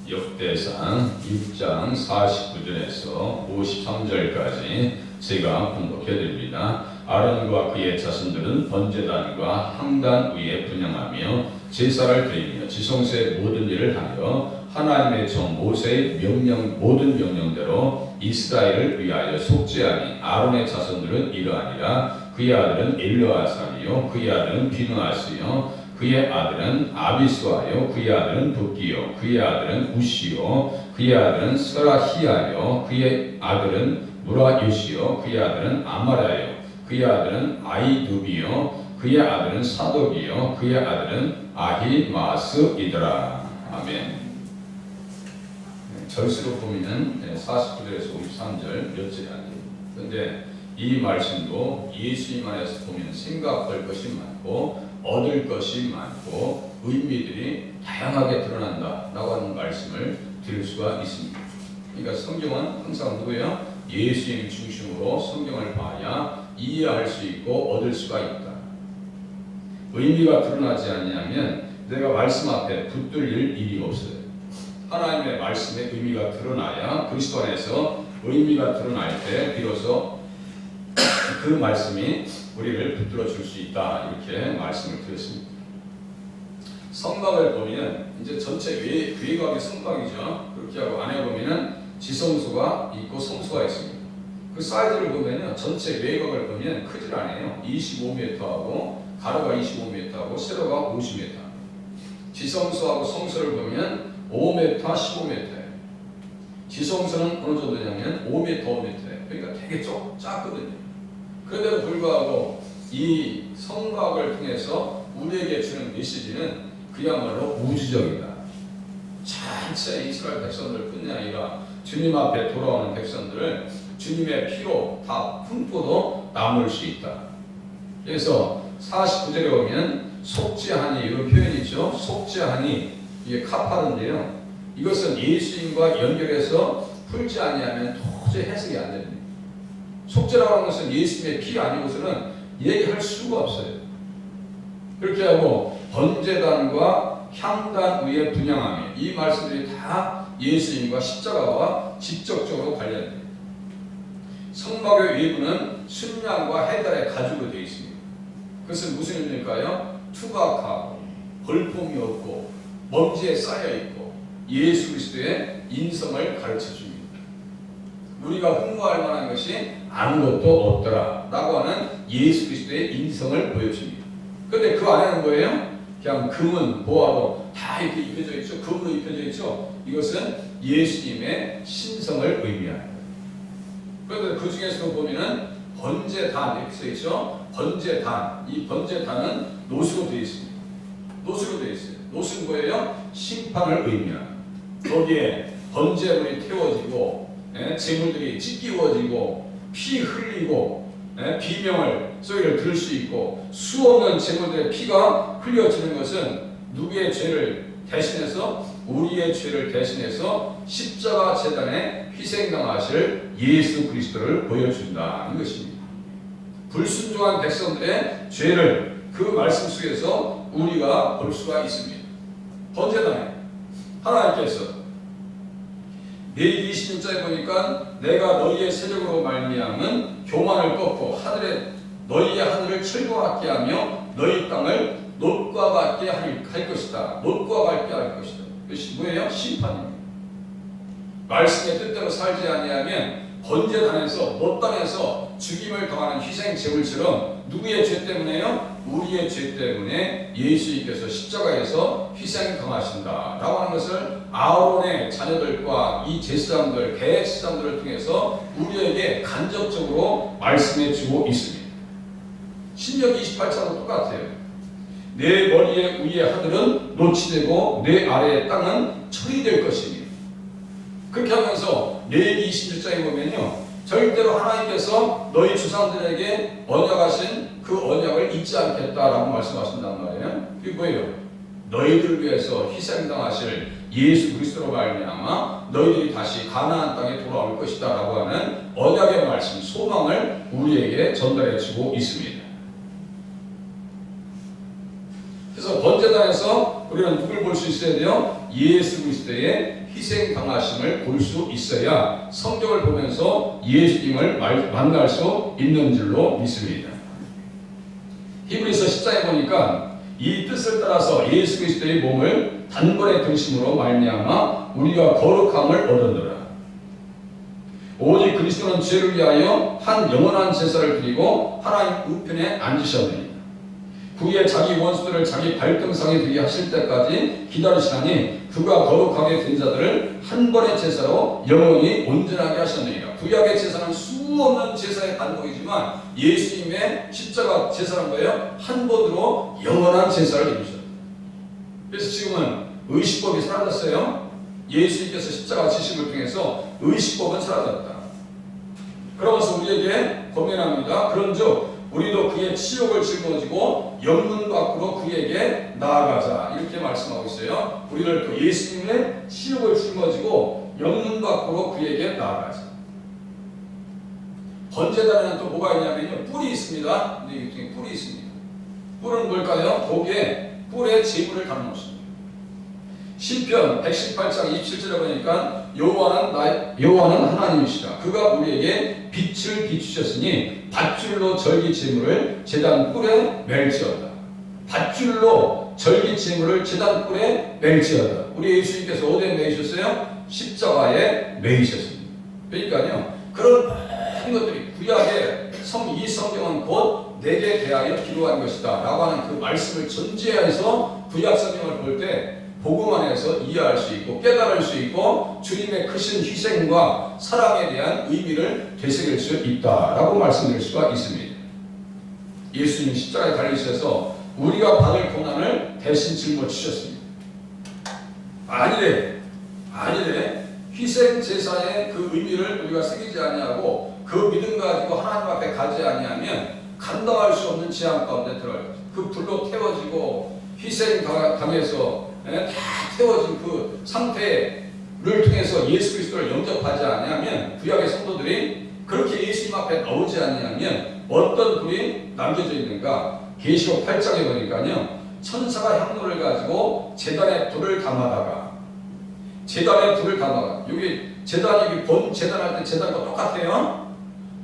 역대상 6장 49절에서 53절까지 제가 봉독해드립니다. 아론과 그의 자손들은 번제단과 향단 위에 분향하며 제사를 드리며 지성소의 모든 일을 하여 하나님의 종 모세의 모든 명령대로 이스라엘을 위하여 속죄하니 아론의 자손들은 이러하니라. 그의 아들은 엘르아살이요 그의 아들은 비느하스요 그의 아들은 아비수아요 그의 아들은 붓기요 그의 아들은 우시요 그의 아들은 스라히야요 그의 아들은 무라요시요 그의 아들은 아마라요 그의 아들은 아이두비요 그의 아들은 사독이요 그의 아들은 아히마스이더라. 아멘. 절수로 보면 49절에서 53절 몇 절이 아니에요. 그런데 이 말씀도 예수님 안에서 보면 생각할 것이 많고 얻을 것이 많고 의미들이 다양하게 드러난다라고 하는 말씀을 드릴 수가 있습니다. 그러니까 성경은 항상 누구예요? 예수님 중심으로 성경을 봐야 이해할 수 있고 얻을 수가 있다. 의미가 드러나지 않냐면 내가 말씀 앞에 붙들릴 일이 없어요. 하나님의 말씀의 의미가 드러나야 그리스도 안에서 의미가 드러날 때 비로소 그 말씀이 우리를 붙들어 줄 수 있다. 이렇게 말씀을 드렸습니다. 성막을 보면 이제 전체 외곽이 성막이죠. 그렇게 하고 안에 보면은 지성소가 있고 성소가 있습니다. 그 사이즈를 보면은 전체 외곽을 보면 크질 않아요. 25m하고 가로가 25m하고 세로가 50m. 지성소하고 성소를 보면 5m, 15m예요. 지성소는 어느 정도냐면 5m, 5m예요. 그러니까 되게 작거든요. 그런데도 불구하고 이 성막을 통해서 우리에게 주는 메시지는 그야말로 우주적이다. 전체 이스라엘 백성들뿐이 아니라 주님 앞에 돌아오는 백성들을 주님의 피로 다 품고도 남을 수 있다. 그래서 49절에 보면 속죄하니 이런 표현이 있죠. 속죄하니 이게 카파른데요. 이것은 예수님과 연결해서 풀지 아니하면 도저히 해석이 안 됩니다. 속죄라고 하는 것은 예수님의 피 아니고서는 얘기할 수가 없어요. 그렇게 하고 번제단과 향단 위에 분향하며 이 말씀들이 다 예수님과 십자가와 직접적으로 관련돼요. 성막의 외부는 순양과 해달의 가죽으로 되어 있습니다. 그것은 무슨 의미일까요? 투박하고 벌품이 없고 먼지에 쌓여 있고 예수 그리스도의 인성을 가르쳐 줍니다. 우리가 흠모할 만한 것이 아무것도 없더라 라고 하는 예수 그리스도의 인성을 보여줍니다. 그런데 그 안에는 뭐예요? 그냥 금은 보화로 다 이렇게 입혀져 있죠. 금으로 입혀져 있죠. 이것은 예수님의 신성을 의미합니다. 그런데 그 중에서 보면은 번제단 이렇게 써 있죠. 번제단. 이 번제단은 노수로 되어 있습니다. 노수로 되어 있어요. 노수는 뭐예요? 심판을 의미합니다. 거기에 번제물이 태워지고 재물들이 찢기워지고 피 흘리고 비명을 소리를 들을 수 있고 수없는 재물들의 피가 흘려지는 것은 누구의 죄를 대신해서 우리의 죄를 대신해서 십자가 제단에 희생당하실 예수 그리스도를 보여준다는 것입니다. 불순종한 백성들의 죄를 그 말씀 속에서 우리가 볼 수가 있습니다. 번제단에 하나님께서 레위기 26장에 보니까 내가 너희의 세력으로 말미암은 교만을 꺾고 너희의 하늘을 철과 같게 하며 너희 땅을 놋과 같게 할 것이다. 놋과 같게 할 것이다. 그것이 뭐예요? 심판입니다. 말씀의 뜻대로 살지 아니하면 번제단에서 놋 땅에서 죽임을 당하는 희생 제물처럼 누구의 죄 때문에요? 우리의 죄 때문에 예수님께서 십자가에서 희생 당하신다 라고 하는 것을 아론의 자녀들과 이 제사장들, 대제사장들을 통해서 우리에게 간접적으로 말씀해 주고 있습니다. 신명기 28장도 똑같아요. 내 머리의 위의 하늘은 놋이 되고 내 아래의 땅은 철이 될 것입니다. 그렇게 하면서 레위기 26장에 보면요, 절대로 하나님께서 너희 조상들에게 언약하신 그 언약을 잊지 않겠다라고 말씀하신단 말이에요. 그게 뭐예요? 너희들 위해서 희생당하실 예수 그리스도로 말미암아 너희들이 다시 가나안 땅에 돌아올 것이다라고 하는 언약의 말씀, 소망을 우리에게 전달해주고 있습니다. 그래서 번제단에서 우리는 누굴 볼 수 있어야 돼요? 예수 그리스도의 희생 당하심을 볼 수 있어야 성경을 보면서 예수님을 만날 수 있는 줄로 믿습니다. 히브리서 10장에 보니까 이 뜻을 따라서 예수 그리스도의 몸을 단번에 등심으로 말미암아 우리가 거룩함을 얻었노라. 오직 그리스도는 죄를 위하여 한 영원한 제사를 드리고 하나님 우편에 앉으셨느니라. 그의 자기 원수들을 자기 발등상에 들게 하실 때까지 기다리시나니 그가 거룩하게 된 자들을 한 번의 제사로 영원히 온전하게 하셨느니라. 구약의 제사는 수없는 제사의 반복이지만 예수님의 십자가 제사는 뭐예요? 한 번으로 영원한 제사를 이루셨다. 그래서 지금은 의식법이 사라졌어요. 예수님께서 십자가 지심을 통해서 의식법은 사라졌다. 그러면서 우리에게 권면합니다. 그런즉 우리도 그의 치욕을 짊어지고 영문 밖으로 그에게 나아가자. 이렇게 말씀하고 있어요. 우리를 또 예수님의 치욕을 짊어지고 영문 밖으로 그에게 나아가자. 번제단에는 또 뭐가 있냐면요, 뿔이 있습니다. 근데 이 중에 뿔이 있습니다. 뿔은 뭘까요? 독에 뿔에 제물을 담아놓습니다. 시편 118장 27절에 보니까 여호와는 하나님이시다. 그가 우리에게 빛을 비추셨으니 밧줄로 절기 제물을 제단 뿔에 멜지어다. 밧줄로 절기 제물을 제단 뿔에 멜지어다. 우리 예수님께서 어디에 매이셨어요? 십자가에 매이셨습니다. 그러니까요, 그런 모든 것들이 구약의 이 성경은 곧 내게 대하여 기도한 것이다 라고 하는 그 말씀을 전제해서 구약 성경을 볼 때 복음 안에서 이해할 수 있고 깨달을 수 있고 주님의 크신 희생과 사랑에 대한 의미를 되새길 수 있다라고 말씀드릴 수가 있습니다. 예수님 십자가에 달리셔서 우리가 받을 고난을 대신 짊어지셨습니다. 아니래 희생 제사의 그 의미를 우리가 새기지 아니하고 그 믿음 가지고 하나님 앞에 가지 아니하면 감당할 수 없는 재앙 가운데 들어갈 것입니다. 그 불로 태워지고 희생 당해서 다 태워진 그 상태를 통해서 예수 그리스도를 영접하지 아니하면 구약의 성도들이 그렇게 예수님 앞에 나오지 아니하면 어떤 불이 남겨져 있는가? 계시록 8장에 보니까요, 천사가 향로를 가지고 제단에 불을 담아다가 여기 제단이 본 제단할 때 제단과 똑같아요.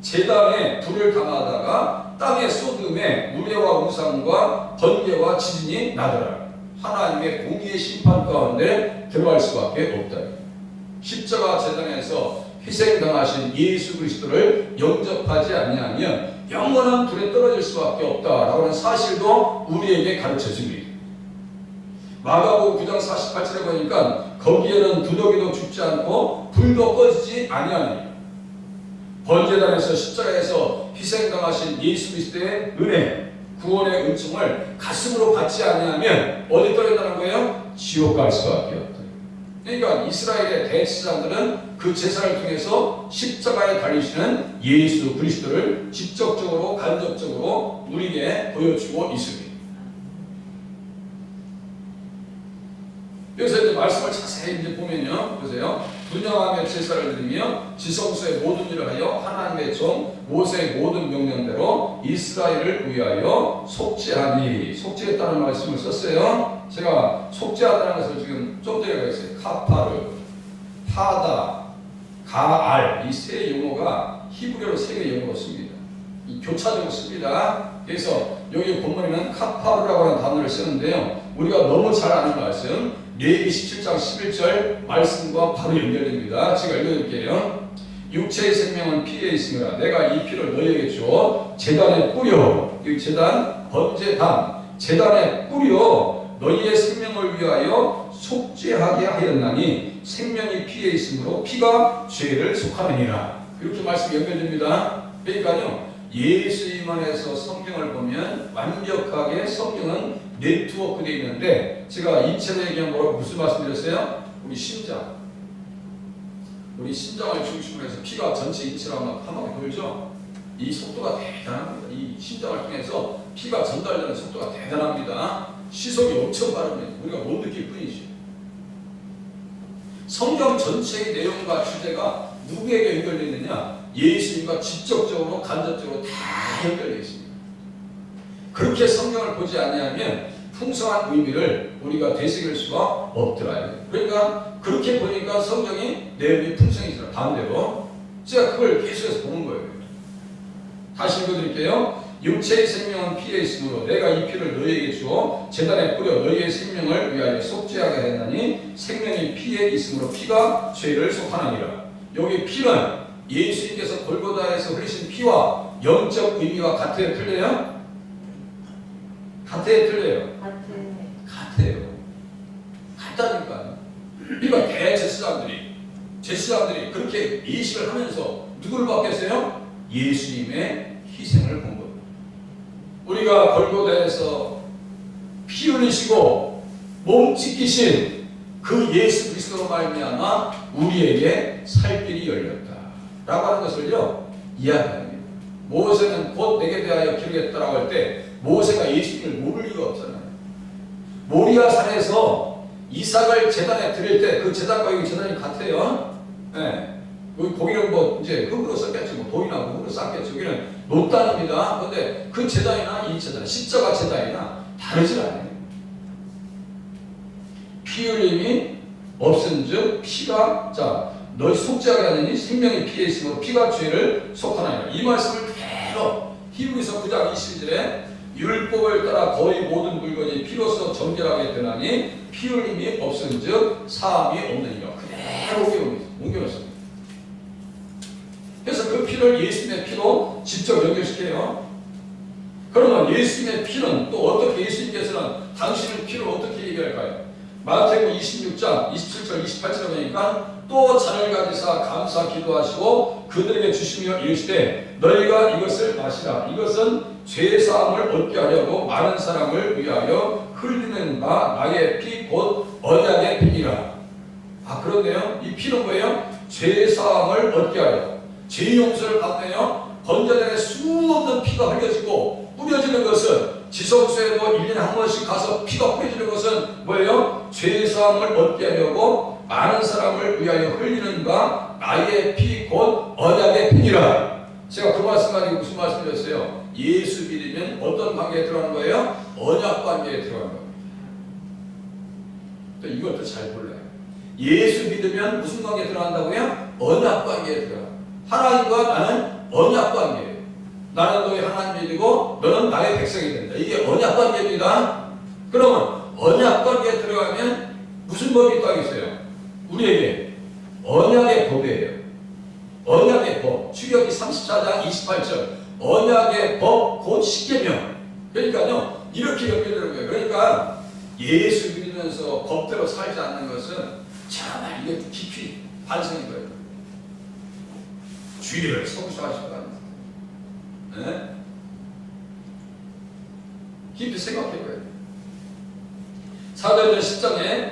제단에 불을 담아다가 땅에 쏟음에 우레와 우상과 번개와 지진이 나더라. 하나님의 공의의 심판 가운데 들어갈 수밖에 없다. 십자가 제단에서 희생당하신 예수 그리스도를 영접하지 아니하면 영원한 불에 떨어질 수밖에 없다라고 하는 사실도 우리에게 가르쳐 줍니다. 마가복음 9장 48절에 보니까 거기에는 두더기도 죽지 않고 불도 꺼지지 아니하느니라. 번제단에서 십자가에서 희생당하신 예수 그리스도의 은혜, 구원의 은총을 가슴으로 받지 아니하면 어디 떨어진다는 거예요? 지옥 갈 수밖에 없다. 그러니까 이스라엘의 대제사장들은 그 제사를 통해서 십자가에 달리시는 예수 그리스도를 직접적으로 간접적으로 우리에게 보여주고 있습니다. 그래서 이제 말씀을 자세히 이제 보면요, 보세요. 분양하며 제사를 드리며 지성소의 모든 일을 하여 하나님의 종 모세의 모든 명령대로 이스라엘을 위하여 속죄하니. 속죄했다는 말씀을 썼어요. 제가 속죄하다는 것을 지금 좀 전에 했어요. 카파르, 파다, 가알, 이 세 용어가 히브리어로 세 개의 용어로 씁니다. 이 교차적으로 씁니다. 그래서 여기 본문에는 카파르라고 하는 단어를 쓰는데요, 우리가 너무 잘 아는 말씀 레위기 17장 11절 말씀과 바로 연결됩니다. 제가 읽어드릴게요. 육체의 생명은 피에 있으므로 내가 이 피를 너희에게 주어 제단에 뿌려, 이 제단 번제단 제단에 뿌려 너희의 생명을 위하여 속죄하게 하였나니 생명이 피에 있으므로 피가 죄를 속하느니라. 이렇게 말씀이 연결됩니다. 그러니까요, 예수님 안에서 성경을 보면 완벽하게 성경은 네트워크되어 있는데, 제가 인체로 얘기한 뭐라고 무슨 말씀드렸어요? 우리 심장을 중심으로 해서 피가 전체 인체로 한 바퀴 돌죠. 이 속도가 대단합니다. 이 심장을 통해서 피가 전달되는 속도가 대단합니다. 시속이 엄청 빠릅니다. 우리가 못 느낄 뿐이죠. 성경 전체의 내용과 주제가 누구에게 연결되어 있느냐? 예수님과 직접적으로 간접적으로 다 연결되어 있습니다. 그렇게 성경을 보지 아니하면 풍성한 의미를 우리가 되새길 수가 없더라. 그러니까 그렇게 보니까 성경이 내용이 풍성해지더라. 반대로 제가 그걸 계속해서 보는 거예요. 다시 읽어드릴게요. 육체의 생명은 피에 있으므로 내가 이 피를 너희에게 주어 제단에 뿌려 너희의 생명을 위하여 속죄하게 했나니 생명이 피에 있으므로 피가 죄를 속하느니라. 여기 피는 예수님께서 골고다에서 흘리신 피와 영적 의미가 같아요? 틀려요? 같아요? 틀려요? 같아요. 같다니까요. 그러니까 제사장들이 그렇게 예식을 하면서 누구를 받겠어요? 예수님의 희생을 본 겁니다. 우리가 골고다에서 피 흘리시고 몸 찢기신 그 예수 그리스도로 말미암아 우리에게 살 길이 열렸다라고 하는 것을요 이야기합니다. 모세는 곧 내게 대하여 기르겠다라고 할 때 모세가 예수님을 모를 리가 없잖아요. 모리아 산에서 이삭을 제단에 드릴 때 그 제단과 여기 제단이 같아요. 네. 거기는 뭐 이제 흙으로 썼겠죠. 뭐 돌이나 흙으로 쌓겠죠. 여기는 노단입니다. 그런데 그 제단이나 이 제단, 십자가 제단이나 다르지 않아요. 피 흘림이 없은즉 피가 너희 속죄하게 하느니 생명이 피에 있으므로 피가 죄를 속하나이다. 이 말씀을 그대로 히브리서 9장 20절에 율법을 따라 거의 모든 물건이 피로써 정결하게 되나니 피 흘림이 없은즉 사함이 없느니라. 그대로 옮겨놓습니다. 그래서 그 피를 예수님의 피로 직접 연결시켜요. 그러면 예수님의 피는 또 어떻게 예수님께서는 당신의 피를 어떻게 얘기할까요? 마태복음 26장 27절 28절에 보니까 또 잔을 가지사 감사 기도하시고 그들에게 주시며 이르시되 너희가 이것을 마시라. 이것은 죄사함을 얻게 하려고 많은 사람을 위하여 흘리는 바 나의 피 곧 언약의 피니라. 그런데요 이 피는 뭐예요? 죄사함을 얻게 하려 죄 용서를 받네요. 번제단에 수없는 피가 흘려지고 뿌려지는 것은 지성소에도 1년에 한 번씩 가서 피가 뿌려지는 것은 뭐예요? 죄사함을 얻게 하려고 많은 사람을 위하여 흘리는 바 나의 피 곧 언약의 피니라. 제가 그 말씀 가지고 무슨 말씀 드렸어요? 예수 믿으면 어떤 관계에 들어가는 거예요? 언약 관계에 들어가는 겁니다. 또 이것도 잘 몰라요. 예수 믿으면 무슨 관계에 들어간다고요? 언약 관계에 들어가. 하나님과 나는 언약 관계예요. 나는 너희 하나님 믿고 너는 나의 백성이 된다. 이게 언약 관계입니다. 그러면 언약 관계에 들어가면 무슨 법이 딱 있어요? 우리에게 언약의 법이에요. 언약의 법. 출애굽기 34장 28절. 언약의 법 곧 십계명. 그러니까요 이렇게 연결되는 거예요. 그러니까 예수 믿으면서 법대로 살지 않는 것은 정말 이게 깊이 반성인 거예요. 주의를 성수하시고 합니다. 네? 깊이 생각해봐야 돼요. 사도행전 10장에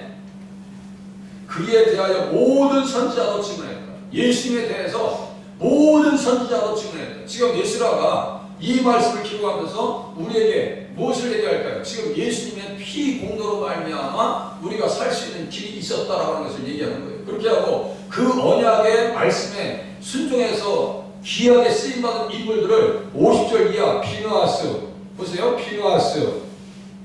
그에 대하여 모든 선지자도 증언했다. 예수님에 대해서 모든 선지자도 증언했다. 지금 예수라가 이 말씀을 기록하면서 우리에게 무엇을 얘기할까요? 지금 예수님의 피 공로로 말미암아 우리가 살 수 있는 길이 있었다라고 하는 것을 얘기하는 거예요. 그렇게 하고 그 언약의 말씀에 순종해서 귀하게 쓰임받은 인물들을 50절 이하 비누아스 보세요. 비누아스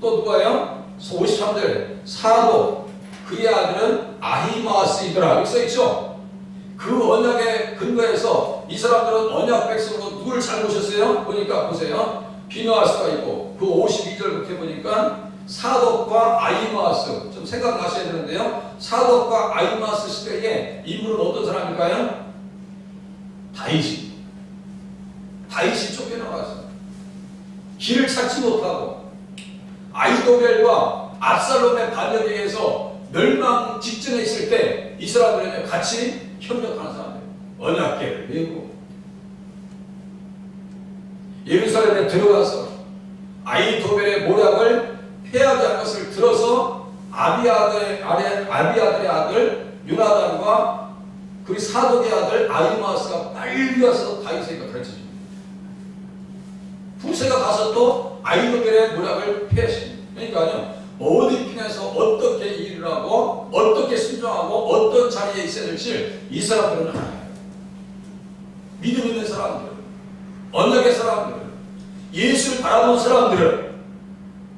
또 누가요? 53절 사도 그의 아들은 아히마스이더라 이렇게 써있죠. 그 언약의 근거에서 이 사람들은 언약 백성으로 누구를 잘 모셨어요? 보니까 보세요. 비누아스가 있고 그 52절부터 보니까 사독과 아히마스 좀 생각나셔야 되는데요. 사독과 아히마스 시대에 인물은 어떤 사람일까요? 다윗이 쫓겨나갔어요. 길을 찾지 못하고 아히도벨과 압살롬의 반역에 의해서 멸망 직전에 있을 때 이 사람들은 같이 협력하는 사람들 언약궤를 메고 예루살렘에 들어가서 아히도벨의 모략을 패하게 한 것을 들어서 아비아들의 아들 요나단과 그 사독의 아들 아히마스가 빨리 와서 다윗에게 가르쳐줍니다. 후세가 가서 또 아히도벨의 모략을 패하십니다. 그러니까요 어디 편에서 어떻게 일을 하고 어떻게 순종하고 어떤 자리에 있어야 될지 이 사람들은 알아요. 믿음 있는 사람들, 언약의 사람들, 예수를 바라보는 사람들.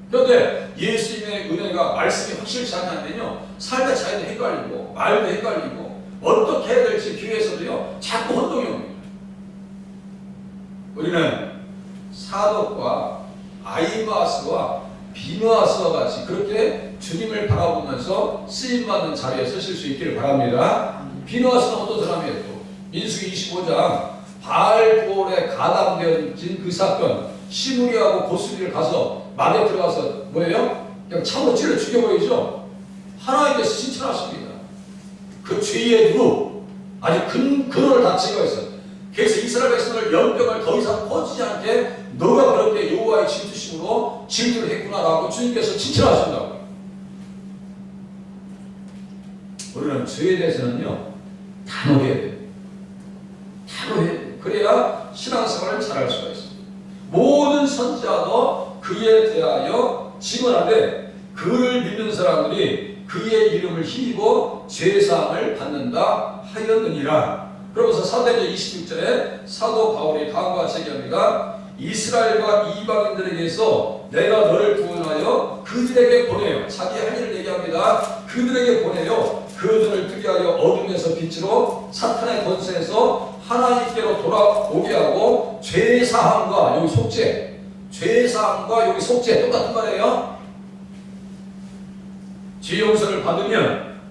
그런데 예수님의 은혜가 말씀이 확실치 않으면요 삶의 자연도 헷갈리고 말도 헷갈리고 어떻게 해야 될지 교회에서도요 자꾸 혼동이 옵니다. 우리는 사독과 아이마스와 비누아스와 같이 그렇게 주님을 바라보면서 쓰임받는 자리에 서실 수 있기를 바랍니다. 비누아스는 어떤 사람이에요? 또 민수기 25장 바알볼에 가담되어진 그 사건, 시므리하고 고스리를 가서 막에 들어가서 뭐예요? 그냥 참으로 찔러 죽여버리죠. 하나님께서 칭찬하십니다. 그 죄의 누 아주 근원을 다 찍어있어요. 그래서 이스라엘 백성을 연병을 더 이상 퍼지지 않게 너가 그렇게 여호와의 질투심으로 질투를 했구나라고 주님께서 칭찬하신다고. 우리는 죄에 대해서는요 단호해야 돼요. 단호해야 돼요. 그래야 신앙생활을 잘할 수가 있습니다. 모든 선지자도 그에 대하여 증언하되 그를 믿는 사람들이 그의 이름을 힘입어 죄사함을 받는다 하였느니라. 그러면서 사도행전 26절에 사도 바울이 다음과 같이 얘기합니다. 이스라엘과 이방인들에게서 내가 너를 구원하여 그들에게 보내요. 자기 할 일을 얘기합니다. 그들에게 보내요. 그들을 뜨게 하여 어둠에서 빛으로 사탄의 권세에서 하나님께로 돌아오게 하고 죄사함과 여기 속죄, 죄사함과 여기 속죄 똑같은 말이에요. 죄 용서를 받으면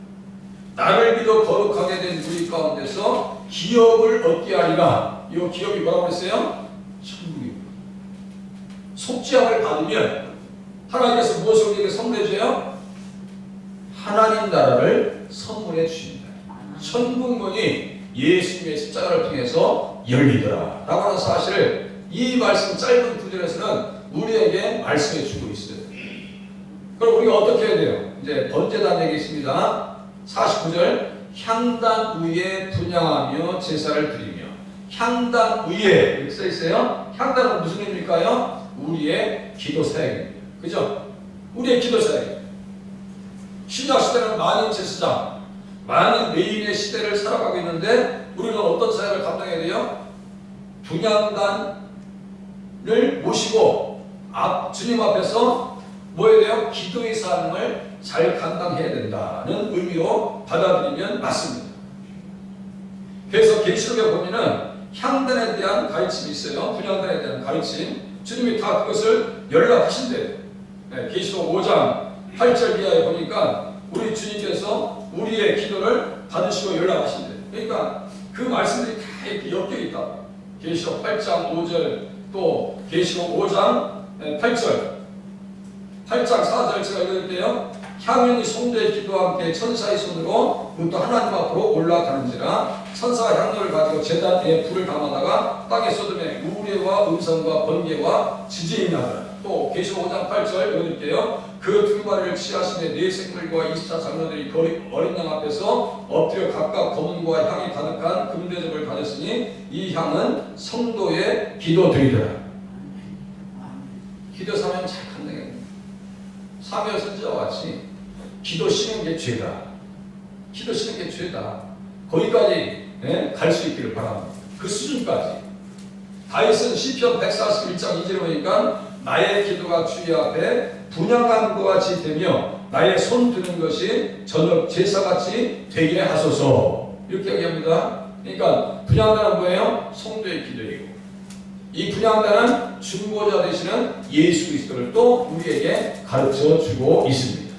나를 믿어 거룩하게 된 우리 가운데서 기업을 얻게 하리라. 이 기업이 뭐라고 했어요? 천국입니다. 속죄함을 받으면 하나님께서 무엇을 우리에게 선물해 줘요? 하나님 나라를 선물해 주십니다. 천국문이 예수님의 십자가를 통해서 열리더라 라고 하는 사실을 이 말씀 짧은 구절에서는 우리에게 말씀해 주고 있어요. 그럼 우리가 어떻게 해야 돼요? 이제 번제단 얘기 있습니다. 49절 향단 위에 분향하며 제사를 드리며. 향단 위에 이렇게 써 있어요. 향단은 무슨 의미일까요? 우리의 기도 사역입니다. 그죠? 우리의 기도 사역. 신약 시대는 만인 제사장, 만인 메인의 시대를 살아가고 있는데 우리는 어떤 사역을 감당해야 돼요? 분향단을 모시고 주님 앞에서 뭐 해야 돼요? 기도의 사항을 잘 감당해야 된다는 의미로 받아들이면 맞습니다. 그래서 계시록에 보면은 향단에 대한 가르침이 있어요. 분향단에 대한 가르침. 주님이 다 그것을 연락하신대요. 네, 계시록 5장 8절 이하에 보니까 우리 주님께서 우리의 기도를 받으시고 연락하신대요. 그러니까 그 말씀들이 다 이렇게 엮여 있다. 계시록 8장 5절 또 계시록 5장 8절 8장 4절 제가 읽을게요. 향연이 성도의 기도와 함께 천사의 손으로 또 하나님 앞으로 올라가는지라. 천사가 향로를 가지고 제단 위에 불을 담아다가 땅에 쏟음에 우레와 음성과 번개와 지진이 나더라. 또 계시록 5장 8절 읽을게요. 그 두 마리를 취하시되 네 생물과 24장로들이 어린 양 앞에서 엎드려 각각 검은과 향이 가득한 금대접을 가졌으니 이 향은 성도의 기도들이더라. 기도 사명 잘 감당해야 됩니다. 사무엘 선지자와 같이 기도 쉬는 게 죄다. 기도 쉬는 게 죄다. 거기까지 갈 수 있기를 바랍니다. 그 수준까지. 다윗은 시편 141장 2절에 보니까 나의 기도가 주의 앞에 분향함과 같이 되며 나의 손 드는 것이 저녁 제사같이 되게 하소서. 이렇게 얘기합니다. 그러니까 분향단은 뭐예요? 성도의 기도이고 이 분향단은 중보자 되시는 예수 그리스도를 또 우리에게 가르쳐 주고 있습니다.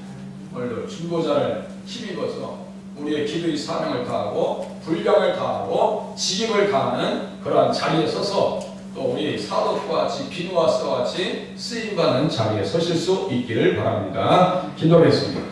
오늘도 중보자를 힘입어서 우리의 기도의 사명을 다하고 분량을 다하고 직임을 다하는 그러한 자리에 서서 또 우리 사독과 같이 비누아스와 같이 쓰임받는 자리에 서실 수 있기를 바랍니다. 기도하겠습니다.